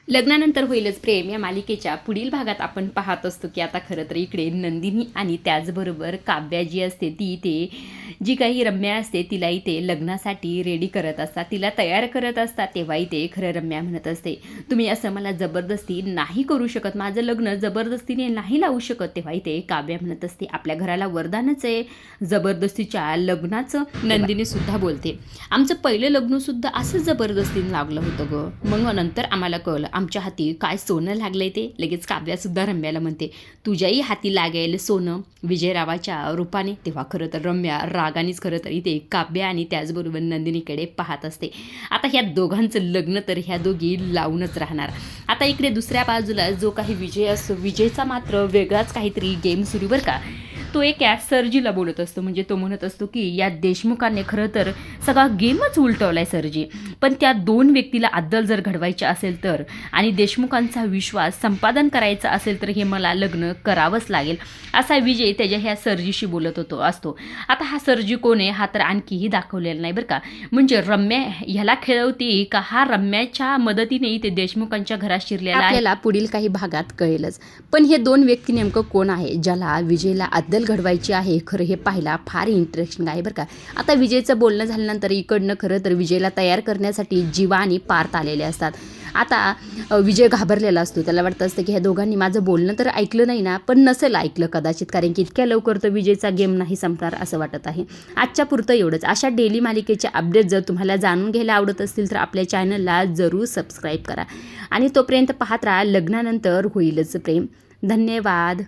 लग्नानंतर होईलच प्रेम या मालिकेच्या पुढील भागात आपण पाहत असतो की आता खरं तर इकडे नंदिनी आणि त्याचबरोबर काव्या जी असते ती इथे जी काही रम्या असते तिला इथे लग्नासाठी रेडी करत असतात, तिला तयार करत असतात. तेव्हा इथे खरं रम्या म्हणत असते, तुम्ही असं मला जबरदस्ती नाही करू शकत, माझं लग्न जबरदस्तीने नाही लावू शकत. तेव्हा इथे काव्या म्हणत असते, आपल्या घराला वरदानच आहे जबरदस्तीच्या लग्नाचं. नंदिनी सुद्धा बोलते, आमचं पहिलं लग्नसुद्धा असं जबरदस्तीने लागलं होतं ग, मग नंतर आम्हाला कळलं आमच्या हाती काय सोनं लागलंय ते. लगेच काव्यासुद्धा रम्याला म्हणते, तुझ्याही हाती लागेल सोनं विजयरावाच्या रूपाने. तेव्हा खरं तर रम्या रागानेच खरं तर इथे काव्या आणि त्याचबरोबर नंदिनीकडे पाहत असते. आता ह्या दोघांचं लग्न तर ह्या दोघी लावूनच राहणार. आता इकडे दुसऱ्या बाजूला जो काही विजय असतो, विजयचा मात्र वेगळाच काहीतरी गेम सुरू बरं का. तो एका सरजीला बोलत असतो, म्हणजे तो म्हणत असतो की या देशमुखांनी खरं तर सगळा गेमच उलटवलाय सरजी, पण त्या दोन व्यक्तीला अद्दल जर घडवायची असेल तर आणि देशमुखांचा विश्वास संपादन करायचा असेल तर हे मला लग्न करावंच लागेल, असा विजय त्याच्या ह्या सरजीशी बोलत असतो. आता हा सरजी कोण आहे हा तर आणखीही दाखवलेला नाही बरं का. म्हणजे रम्या ह्याला खेळवते का हा रम्याच्या मदतीने ते देशमुखांच्या घरात शिरलेला आहे, आपल्याला पुढील काही भागात कळेलच. पण हे दोन व्यक्ती नेमकं कोण आहे ज्याला विजयला अद्दल घडवायची आहे, खरं हे पाहायला फार इंटरेस्टिंग आहे बरं का. आता विजयचं बोलणं झाल्यानंतर इकडनं खरं तर विजयला तयार करण्यासाठी जीवा आणि पार्थ आलेले असतात. आता विजय घाबरलेला असतो, त्याला वाटतं असतं की ह्या दोघांनी माझं बोलणं तर ऐकलं नाही ना, पण नसेल ऐकलं कदाचित, कारण की इतक्या लवकर तर विजयचा गेम नाही संपणार असं वाटत आहे. आजच्या पुरतं एवढंच. अशा डेली मालिकेचे अपडेट जर तुम्हाला जाणून घ्यायला आवडत असतील तर आपल्या चॅनलला जरूर सबस्क्राईब करा आणि तोपर्यंत पाहत राहा लग्नानंतर होईलच प्रेम. धन्यवाद.